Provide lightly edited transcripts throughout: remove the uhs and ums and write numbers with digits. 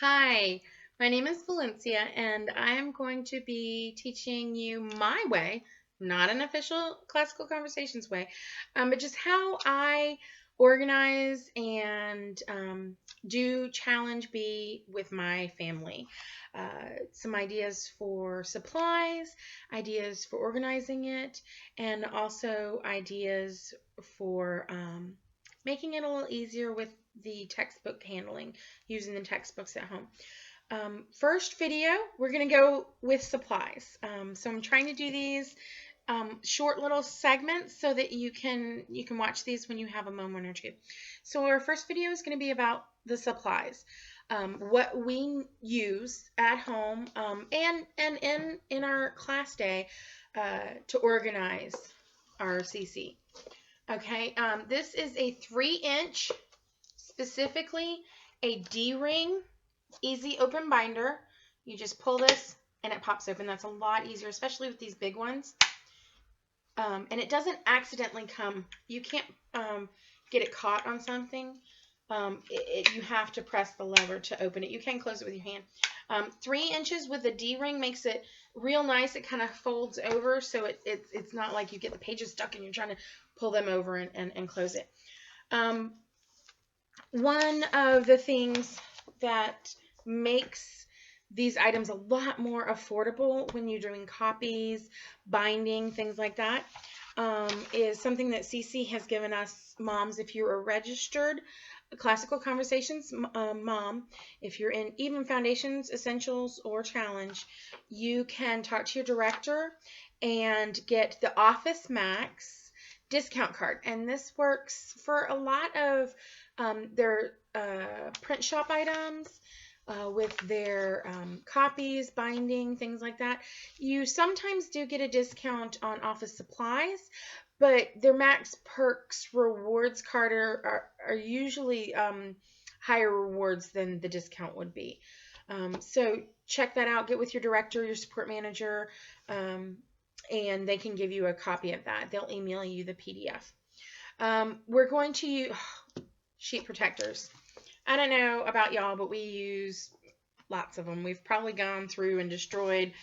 Hi, my name is Valencia, and I am going to be teaching you my way, not an official classical conversations way, but just how I organize and do challenge B with my family. Some ideas for supplies, ideas for organizing it, and also ideas for making it a little easier with the textbook handling using the textbooks at home. First video, we're going to go with supplies. So I'm trying to do these short little segments so that you can watch these when you have a moment or two. So our first video is going to be about the supplies, what we use at home, and in our class day to organize our CC. Okay, this is a 3-inch, specifically a D-ring easy open binder. You just pull this and it pops open. That's a lot easier, especially with these big ones. And it doesn't accidentally come. You can't get it caught on something. You have to press the lever to open it. You can close it with your hand. 3 inches with the D-ring makes it real nice. It kind of folds over, so it's not like you get the pages stuck and you're trying to pull them over and close it. One of the things that makes these items a lot more affordable when you're doing copies, binding, things like that, is something that CC has given us moms. If you're a registered Classical Conversations mom, if you're in even Foundations, Essentials, or Challenge, you can talk to your director and get the Office Max discount card. And this works for a lot of their print shop items, with their copies, binding, things like that. You sometimes do get a discount on office supplies, but their Max Perks rewards card are usually higher rewards than the discount would be. So check that out. Get with your director, your support manager, and they can give you a copy of that. They'll email you the PDF. We're going to use sheet protectors. I don't know about y'all, but we use lots of them. We've probably gone through and destroyed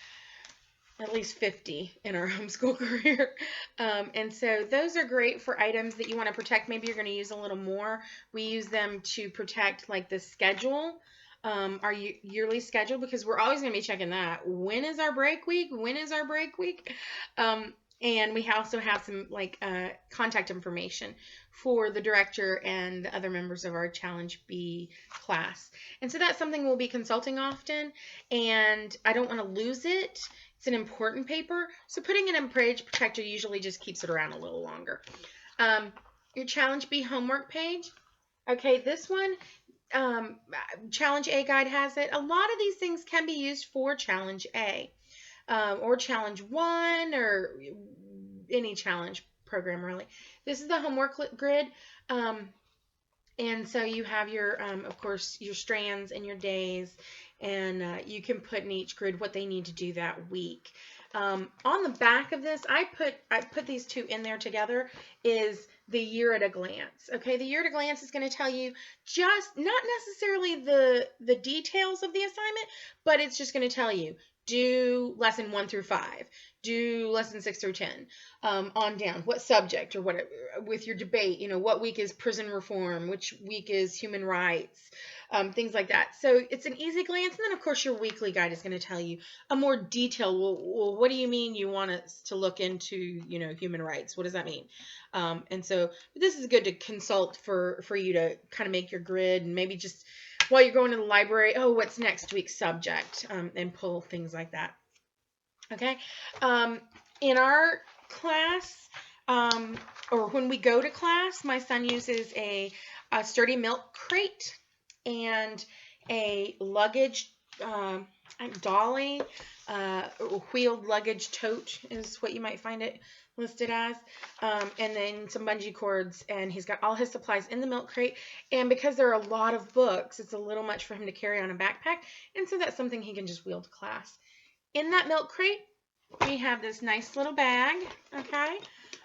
at least 50 in our homeschool career. And so those are great for items that you want to protect. Maybe you're going to use a little more. We use them to protect like the schedule, our yearly schedule, because we're always going to be checking that. When is our break week? When is our break week? And we also have some like contact information for the director and the other members of our Challenge B class. And so that's something we'll be consulting often, and I don't want to lose it. It's an important paper, so putting it in page protector usually just keeps it around a little longer. Your Challenge B homework page. Okay, this one, Challenge A guide has it. A lot of these things can be used for Challenge A. Or Challenge 1, or any challenge program, really. This is the homework grid. And so you have your, of course, your strands and your days, and you can put in each grid what they need to do that week. On the back of this, I put these two in there together, is the year at a glance. Okay, the year at a glance is going to tell you just not necessarily the details of the assignment, but it's just going to tell you, do lesson 1 through 5, do lesson 6 through 10, on down. What subject or what with your debate? What week is prison reform? Which week is human rights? Things like that. So it's an easy glance, and then of course your weekly guide is going to tell you a more detailed. Well, what do you mean you want us to look into human rights? What does that mean? And so this is good to consult for you to kind of make your grid, and maybe just while you're going to the library, what's next week's subject, and pull things like that. Okay. In our class, or when we go to class, my son uses a sturdy milk crate and a luggage dolly, wheeled luggage tote is what you might find it listed as, and then some bungee cords, and he's got all his supplies in the milk crate. And because there are a lot of books, it's a little much for him to carry on a backpack, and so that's something he can just wheel to class. In that milk crate, we have this nice little bag, okay,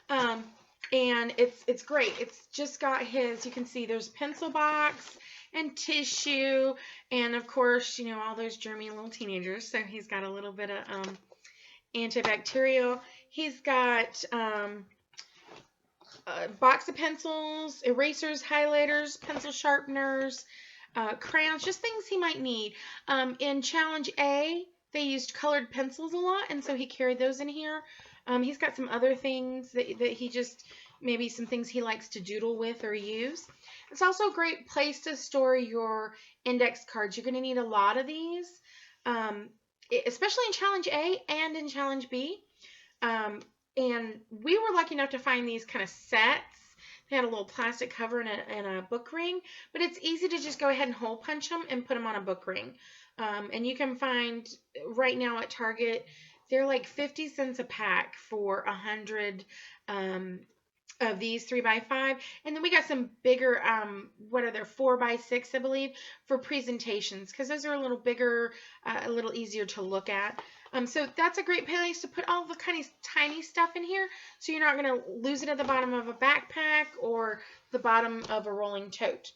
and it's great. It's just got his, you can see there's a pencil box, and tissue, and of course, all those germy little teenagers. So he's got a little bit of antibacterial. He's got a box of pencils, erasers, highlighters, pencil sharpeners, crayons, just things he might need. In Challenge A, they used colored pencils a lot, and so he carried those in here. He's got some other things that he just, maybe some things he likes to doodle with or use. It's also a great place to store your index cards. You're going to need a lot of these, especially in Challenge A and in Challenge B. And we were lucky enough to find these kind of sets. They had a little plastic cover and a book ring, but it's easy to just go ahead and hole punch them and put them on a book ring. And you can find right now at Target, they're like 50 cents a pack for 100 of these 3x5. And then we got some bigger, what are they, 4x6, I believe, for presentations, because those are a little bigger, a little easier to look at. So that's a great place to put all the kind of tiny stuff in here, so you're not going to lose it at the bottom of a backpack or the bottom of a rolling tote.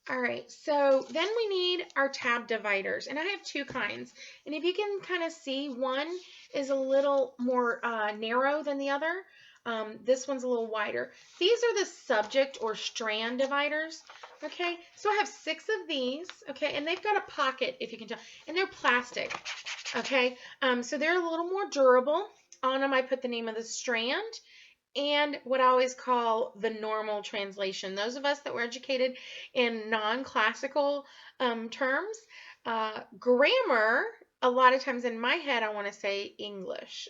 All right, so then we need our tab dividers, and I have two kinds. And if you can kind of see, one is a little more narrow than the other. This one's a little wider. These are the subject or strand dividers. Okay, so I have 6 of these. Okay, and they've got a pocket, if you can tell, and they're plastic. Okay, so they're a little more durable. On them, I put the name of the strand and what I always call the normal translation. Those of us that were educated in non-classical terms, grammar, a lot of times in my head, I want to say English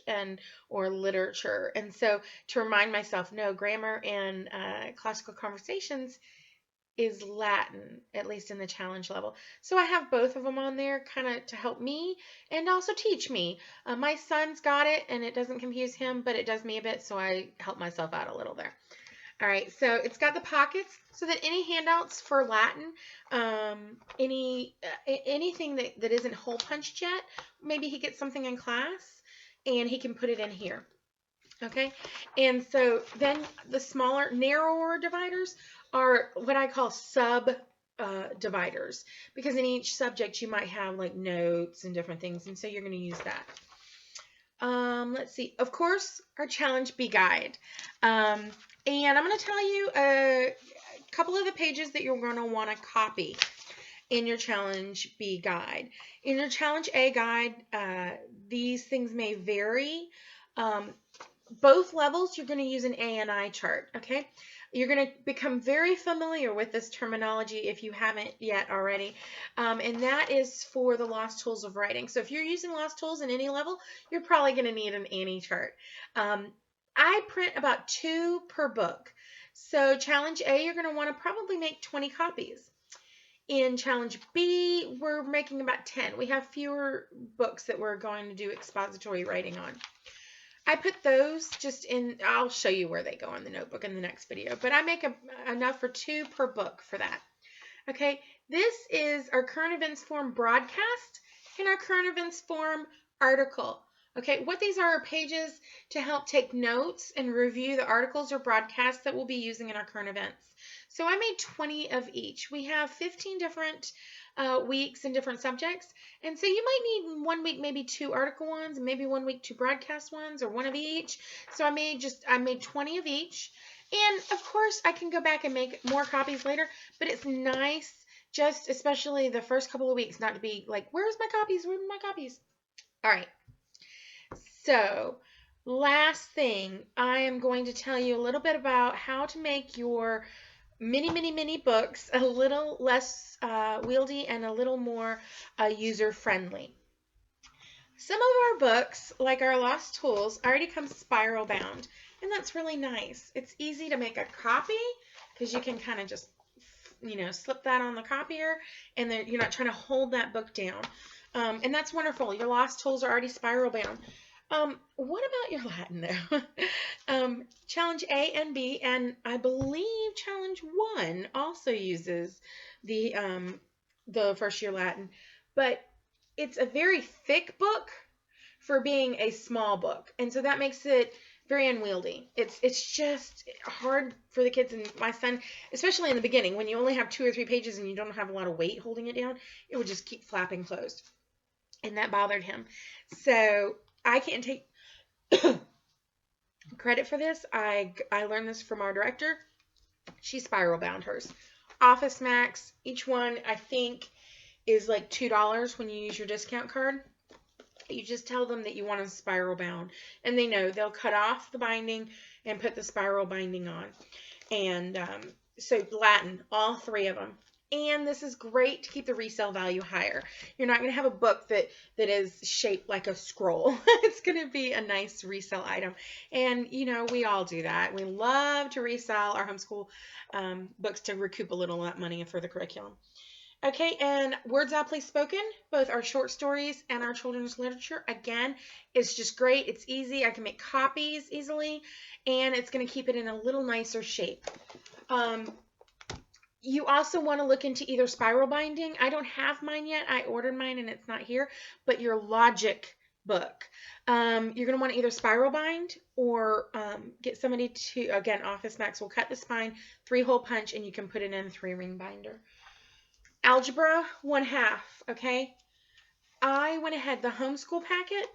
or literature. And so to remind myself, no, grammar and classical conversations is Latin, at least in the challenge level. So I have both of them on there kind of to help me and also teach me. My son's got it and it doesn't confuse him, but it does me a bit, so I help myself out a little there. All right, so it's got the pockets so that any handouts for Latin, anything that isn't hole punched yet, maybe he gets something in class and he can put it in here. Okay, and so then the smaller, narrower dividers are what I call sub dividers, because in each subject you might have like notes and different things, and so you're going to use that. Let's see, of course, our Challenge B guide. And I'm going to tell you a couple of the pages that you're going to want to copy in your Challenge B guide. In your Challenge A guide, these things may vary. Both levels, you're going to use an A&I chart, okay? You're going to become very familiar with this terminology if you haven't yet already, and that is for the Lost Tools of Writing. So if you're using Lost Tools in any level, you're probably going to need an Annie chart. I print about 2 per book. So Challenge A, you're going to want to probably make 20 copies. In Challenge B, we're making about 10. We have fewer books that we're going to do expository writing on. I put those just in, I'll show you where they go in the notebook in the next video, but I make enough for 2 per book for that. Okay, this is our current events form broadcast and our current events form article. Okay, what these are pages to help take notes and review the articles or broadcasts that we'll be using in our current events. So I made 20 of each. We have 15 different weeks and different subjects, and so you might need one week maybe 2 article ones, and maybe one week 2 broadcast ones, or 1 of each. So I made 20 of each, and of course I can go back and make more copies later, but it's nice, just especially the first couple of weeks, not to be like, where's my copies, where's my copies? All right, so last thing, I am going to tell you a little bit about how to make your mini books a little less wieldy and a little more user-friendly. Some of our books, like our Lost Tools, already come spiral bound, and that's really nice. It's easy to make a copy because you can kind of just, slip that on the copier, and then you're not trying to hold that book down. And that's wonderful. Your Lost Tools are already spiral bound. What about your Latin though? Challenge A and B, and I believe Challenge 1 also uses the first year Latin, but it's a very thick book for being a small book, and so that makes it very unwieldy. It's just hard for the kids, and my son, especially in the beginning, when you only have 2 or 3 pages and you don't have a lot of weight holding it down, it would just keep flapping closed, and that bothered him. So I can't take credit for this. I learned this from our director. She spiral bound hers. Office Max, each one I think is like $2 when you use your discount card. You just tell them that you want a spiral bound, and they know. They'll cut off the binding and put the spiral binding on. And so Latin, all 3 of them. And this is great to keep the resale value higher. You're not going to have a book that is shaped like a scroll. It's going to be a nice resale item. And, you know, we all do that. We love to resell our homeschool books to recoup a little of that money for the curriculum. Okay, and Words Aptly Spoken, both our short stories and our children's literature, again, it's just great. It's easy. I can make copies easily, and it's going to keep it in a little nicer shape. You also want to look into either spiral binding. I don't have mine yet. I ordered mine, and it's not here, but your Logic book. You're going to want to either spiral bind or get somebody to, again, Office Max will cut the spine, 3-hole punch, and you can put it in a 3-ring binder. Algebra 1/2, okay? I went ahead, the homeschool packet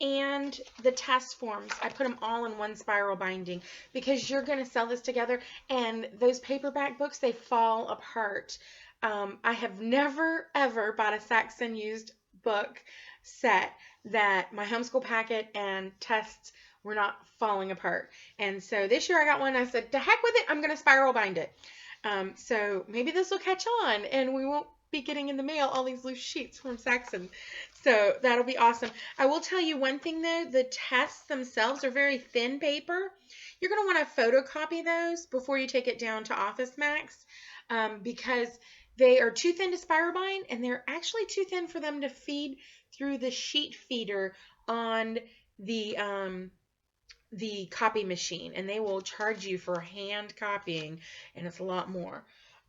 and the test forms, I put them all in one spiral binding because you're going to sell this together, and those paperback books, they fall apart. I have never, ever bought a Saxon used book set that my homeschool packet and tests were not falling apart. And so this year I got one, I said, to heck with it, I'm going to spiral bind it. So maybe this will catch on, and we won't be getting in the mail all these loose sheets from Saxon. So that'll be awesome. I will tell you one thing though, the tests themselves are very thin paper. You're going to want to photocopy those before you take it down to Office Max, because they are too thin to spiral bind, and they're actually too thin for them to feed through the sheet feeder on the copy machine, and they will charge you for hand copying, and it's a lot more.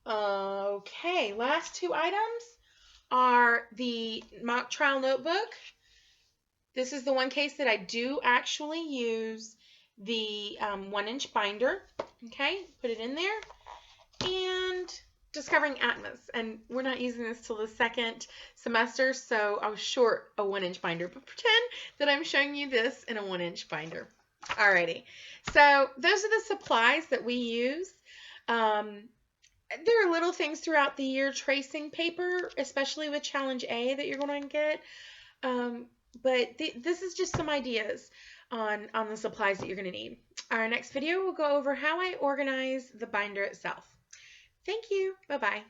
Okay, last 2 items are the mock trial notebook. This is the one case that I do actually use the 1-inch binder. Okay, put it in there. And Discovering Atmos, and we're not using this till the 2nd semester, so I was short a 1-inch binder, but pretend that I'm showing you this in a 1-inch binder. Alrighty, so those are the supplies that we use. There are little things throughout the year, tracing paper, especially with Challenge A that you're going to get. But this is just some ideas on the supplies that you're going to need. Our next video will go over how I organize the binder itself. Thank you. Bye-bye.